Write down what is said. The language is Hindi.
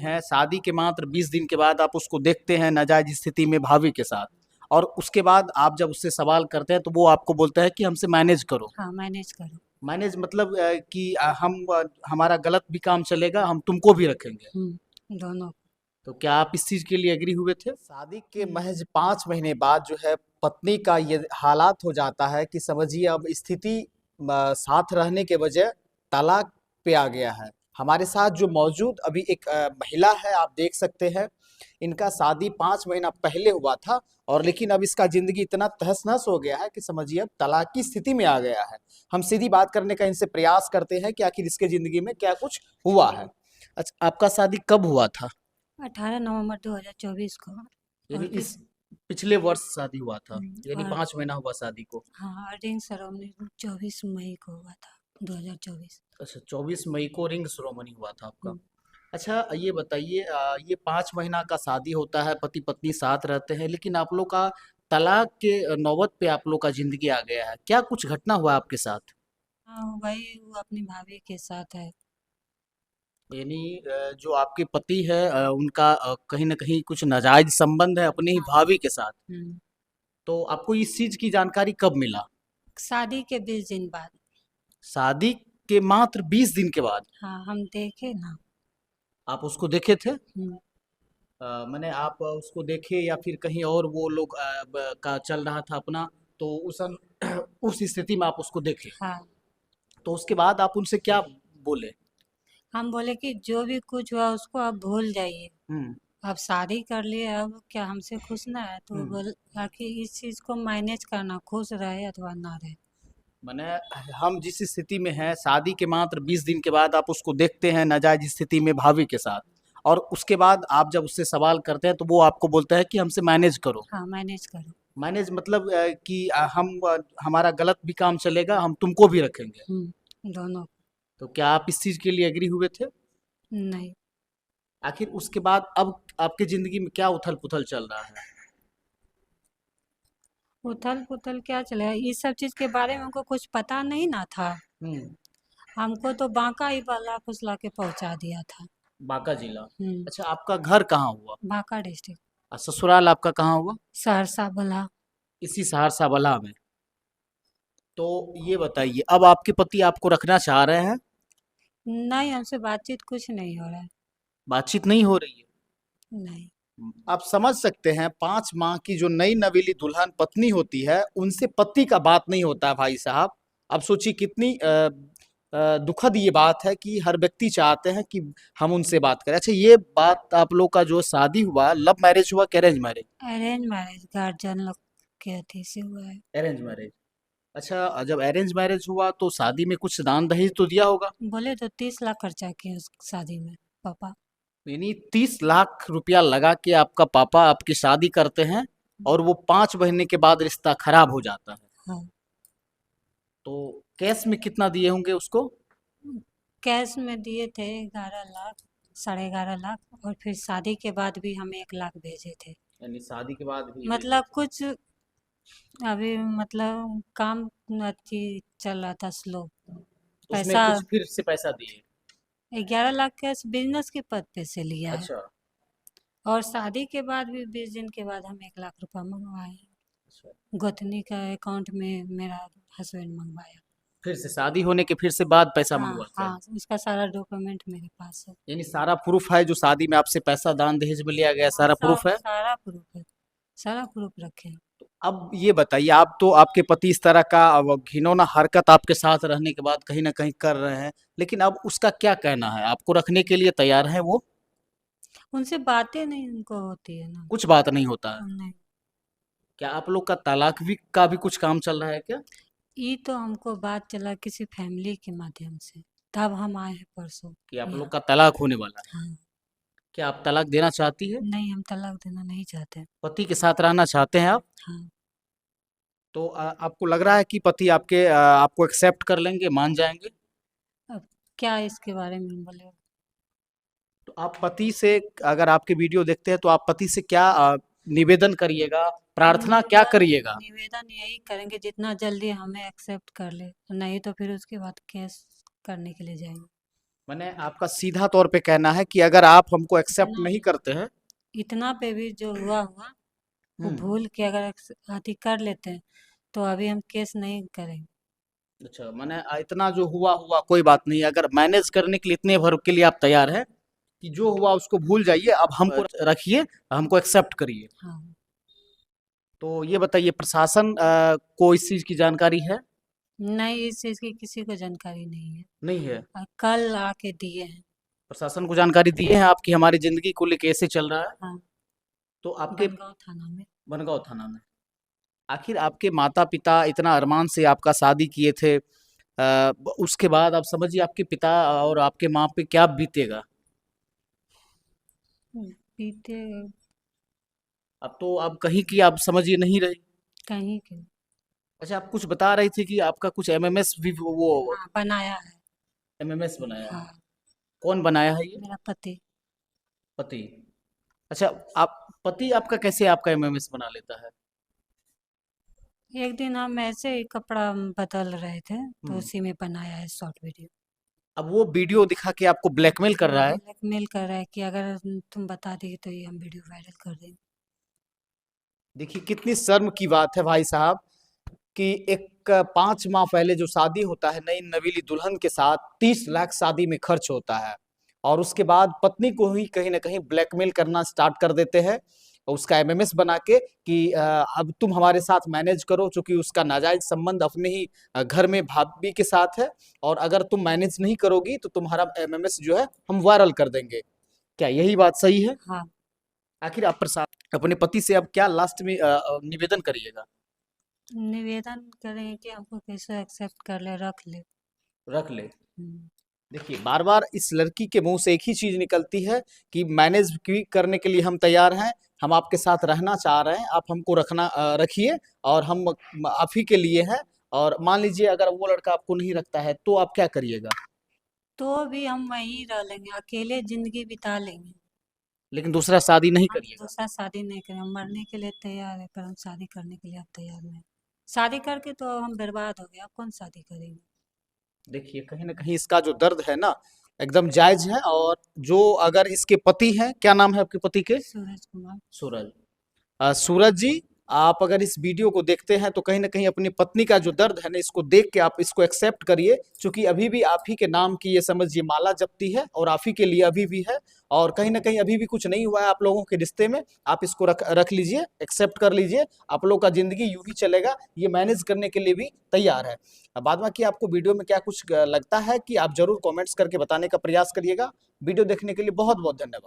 हैं, शादी के मात्र 20 दिन के बाद आप उसको देखते हैं नाजायज स्थिति में भाभी के साथ, और उसके बाद आप जब उससे सवाल करते हैं तो वो आपको बोलता है कि हमसे मैनेज करो। हाँ मैनेज करो। मैनेज मतलब कि हमारा गलत भी काम चलेगा, हम तुमको भी रखेंगे। दोनों। तो क्या आप इस चीज के लिए एग्री हुए थे? शादी के महज 5 महीने बाद जो है पत्नी का ये हालात हो जाता है कि समझिए अब स्थिति साथ रहने के बजाय तलाक पे आ गया है। हमारे साथ जो मौजूद अभी एक महिला है, आप देख सकते हैं, इनका शादी 5 महीना पहले हुआ था, और लेकिन अब इसका जिंदगी इतना तहस नहस हो गया है कि समझिए अब तलाक की स्थिति में आ गया है। हम सीधी बात करने का इनसे प्रयास करते हैं कि आखिर इसके जिंदगी में क्या कुछ हुआ है। अच्छा, आपका शादी कब हुआ था? 18 नवंबर 2024 को। यानी और इस पिछले वर्ष शादी हुआ था, यानी और 5 महीना हुआ शादी को। हाँ, रिंग सेरेमनी 24 मई को हुआ था, 2024। अच्छा, 24 मई को रिंग सेरेमनी हुआ था आपका। हम्म, अच्छा, ये बताइए, ये 5 महीना का शादी होता है, पति पत्नी साथ रहते हैं, लेकिन आप लोग का तलाक के नौबत पे आप लोग का जिंदगी आ गया है। क्या कुछ घटना हुआ आपके साथ? हाँ वही, वो अपनी भाभी के साथ है। यानी जो आपके पति है, उनका कहीं ना कहीं कुछ नाजायज संबंध है अपनी ही हाँ। भाभी के साथ। हम्म, तो आपको इस चीज की जानकारी कब मिला? शादी के 20 दिन बाद। शादी के मात्र 20 दिन के बाद? हाँ हम देखे ना। आप उसको देखे थे? हम्म, मैंने आप उसको देखे या फिर कहीं और वो लोग का चल रहा था अपना, तो उस स्थिति में आप उसको देखे? हाँ। तो उसके बाद आप उनसे क्या बोले? हम बोले कि जो भी कुछ हुआ उसको आप भूल जाइए। हम्म। अब शादी कर लिए, अब क्या हमसे खुश ना है? तो वो हम्म। बोला कि इस चीज को मैनेज करना, खुश रहे अथवा ना रहे। मैंने हम जिस स्थिति में हैं, शादी के मात्र 20 दिन के बाद आप उसको देखते हैं नाजायज स्थिति में भाभी के साथ, और उसके बाद आप जब उससे सवाल करते हैं तो वो आपको बोलता है कि हमसे मैनेज करो। हाँ मैनेज करो। मैनेज मतलब कि हमारा गलत भी काम चलेगा, हम तुमको भी रखेंगे। दोनों। तो क्या आप इस चीज के लिए एग्री हुए थे? नहीं। आखिर उसके बाद अब आपकी जिंदगी में क्या उथल पुथल चल रहा है? उथल पुथल क्या चलेगा, इस सब चीज के बारे में हमको कुछ पता नहीं ना था। हम्म। हमको तो बांका ही वाला फुसला के पहुंचा दिया था। बांका जिला? हम्म। अच्छा, आपका घर कहाँ हुआ? बांका डिस्ट्रिक्ट। और ससुराल आपका कहाँ हुआ? सहरसा बला। इसी सहरसा बला में? तो ये बताइए, अब आपके पति आपको रखना चाह रहे हैं? नहीं, हमसे बातचीत कुछ नहीं हो रहा है। बातचीत नहीं हो रही है? नहीं। आप समझ सकते हैं, 5 माह की जो नई नवेली दुल्हन पत्नी होती है, उनसे पति का बात नहीं होता है भाई साहब। अब सोचिए कितनी दुखद ये बात है कि हर व्यक्ति चाहते हैं कि हम उनसे बात करें। अच्छा, ये बात आप लोग का जो शादी हुआ, लव मैरिज हुआ कि arrange marriage? Arrange marriage, guardian लोग के अथी से हुआ है। Arrange marriage. अच्छा, जब अरेंज मैरिज हुआ तो शादी में कुछ दान दहेज तो दिया होगा? बोले तो 30 लाख खर्चा किए उस शादी में पापा। यानी 30 लाख रुपया लगा के आपका पापा आपकी शादी करते हैं, और वो 5 महीने के बाद रिश्ता खराब हो जाता है। हाँ। तो कैश में कितना दिए होंगे उसको? कैश में दिए थे 11 लाख, 11.5 लाख, और फिर शादी के बाद भी हमें 1 लाख भेजे थे। यानी शादी के बाद भी भेजे मतलब थे? कुछ अभी, मतलब काम अच्छी चल रहा था, स्लो। उसमें पैसा कुछ फिर से पैसा दिए? 11 लाख कैश बिजनेस के पद पे से लिया है। अच्छा। और शादी के बाद भी 20 दिन के बाद हम 1 लाख रुपया मंगवाए हैं। अच्छा, गोतनी का अकाउंट में मेरा हस्बैंड मंगवाया। फिर से शादी होने के फिर से बाद पैसा हाँ मंगवाते हैं? हाँ, उसका सारा डॉक्यूमेंट मेरे पास है। यानी सारा प्रूफ है, जो शादी में आपसे पैसा दान दहेज में लिया गया, हाँ, सारा सब प्रूफ है? सारा प्रूफ है। सारा प्रूफ रखे हैं। अब ये बताइए, आप तो आपके पति इस तरह का अब घिनौना हरकत आपके साथ रहने के बाद कहीं ना कहीं कर रहे हैं, लेकिन अब उसका क्या कहना है? आपको रखने के लिए तैयार है वो? उनसे बातें नहीं उनको होती है ना। कुछ बात नहीं होता है? नहीं। क्या आप लोग का तलाक भी का भी कुछ काम चल रहा है क्या? ये तो हमको बात चला किसी फैमिली के माध्यम से, तब हम आए हैं परसों कि आप लोग यहाँ। का तलाक होने वाला है? हाँ। क्या आप तलाक देना चाहती है? नहीं, हम तलाक देना नहीं चाहते। पति के साथ रहना चाहते हैं आप? हाँ। तो आपको लग रहा है कि पति आपको एक्सेप्ट कर लेंगे, मान जाएंगे? अब क्या इसके बारे में बोले। तो आप पति से, अगर आपके वीडियो देखते हैं तो आप पति से क्या निवेदन करिएगा, प्रार्थना क्या निवेदन करिएगा? निवेदन यही करेंगे जितना जल्दी हमें एक्सेप्ट कर ले, नहीं तो फिर उसके बाद केस करने के लिए जाएंगे। मैंने आपका सीधा तौर पे कहना है कि अगर आप हमको एक्सेप्ट इतना नहीं करते हैं। इतना पे भी जो हुआ हुआ वो हम्म। भूल के अगर अति कर लेते हैं तो अभी हम केस नहीं करेंगे। अच्छा, मैंने इतना जो हुआ हुआ कोई बात नहीं, अगर मैनेज करने के लिए इतने भर के लिए आप तैयार हैं कि जो हुआ उसको भूल जाइए, अब हमको रखिए, हमको एक्सेप्ट करिए। हाँ। तो ये बताइए, प्रशासन को इस चीज की जानकारी है? नहीं, इस चीज़ की किसी को जानकारी नहीं है। नहीं है। कल आके दिए हैं। प्रशासन को जानकारी दी है आपकी हमारी जिंदगी को लेके कैसे चल रहा है? हाँ, तो आपके बनगांव थाना में। बनगांव थाना में आखिर आपके माता पिता इतना अरमान से आपका शादी किए थे, उसके बाद आप समझिए आपके पिता और आपके माँ पे क्या बीतेगा। बीते अब तो आप कहीं की आप समझिए नहीं रही। कहीं के। अच्छा, आप कुछ बता रही थी कि आपका कुछ एमएमएस भी वो हाँ, बनाया है। एमएमएस बनाया है। हाँ, कौन बनाया है ये? मेरा पति। पति। अच्छा, आप पति आपका कैसे आपका एमएमएस बना लेता है? एक दिन हम ऐसे ही कपड़ा बदल रहे थे तो हम्म। उसी में बनाया है शॉर्ट वीडियो। अब वो वीडियो दिखा के आपको ब्लैकमेल कर हाँ, रहा है? ब्लैकमेल कर रहा है कि अगर तुम बता दी तो ये हम वीडियो वायरल कर देंगे। देखिए कितनी शर्म की बात है भाई साहब कि एक 5 माह पहले जो शादी होता है नई नवीली दुल्हन के साथ, 30 लाख शादी में खर्च होता है, और उसके बाद पत्नी को ही कहीं ना कहीं ब्लैकमेल करना स्टार्ट कर देते हैं, उसका एमएमएस बना के कि अब तुम हमारे साथ मैनेज करो, चूंकि उसका नाजायज संबंध अपने ही घर में भाभी के साथ है, और अगर तुम मैनेज नहीं करोगी तो तुम्हारा एमएमएस जो है हम वायरल कर देंगे। क्या यही बात सही है? हाँ, आखिर आप प्रसाद अपने पति से अब क्या लास्ट में निवेदन करिएगा? निवेदन करें कि हमको कैसे एक्सेप्ट कर ले, रख ले। रख ले। हम्म। देखिए बार बार इस लड़की के मुंह से एक ही चीज निकलती है कि मैनेज भी करने के लिए हम तैयार हैं, हम आपके साथ रहना चाह रहे हैं, आप हमको रखिए, और हम आप ही के लिए हैं। और मान लीजिए अगर वो लड़का आपको नहीं रखता है तो आप क्या करिएगा? तो भी हम वहीं रह लेंगे, अकेले जिंदगी बिता लेंगे। लेकिन दूसरा शादी नहीं हम करिएगा? दूसरा शादी नहीं करें, हम मरने के लिए तैयार है पर हम शादी करने के लिए अब तैयार नहीं। शादी करके तो हम बर्बाद हो गए, अब कौन शादी करेंगे। देखिए कहीं ना कहीं इसका जो दर्द है ना एकदम जायज है, और जो अगर इसके पति हैं, क्या नाम है आपके पति के? सूरज कुमार। सूरज। सूरज जी, आप अगर इस वीडियो को देखते हैं तो कहीं ना कहीं अपनी पत्नी का जो दर्द है ना इसको देख के आप इसको एक्सेप्ट करिए, क्योंकि अभी भी आप ही के नाम की ये समझिए माला जपती है, और आप ही के लिए अभी भी है, और कहीं ना कहीं अभी भी कुछ नहीं हुआ है आप लोगों के रिश्ते में। आप इसको रख रख लीजिए, एक्सेप्ट कर लीजिए, आप लोग का जिंदगी यूं ही चलेगा, ये मैनेज करने के लिए भी तैयार है। बाद बाकी आपको वीडियो में क्या कुछ लगता है कि आप जरूर कॉमेंट्स करके बताने का प्रयास करिएगा। वीडियो देखने के लिए बहुत बहुत धन्यवाद।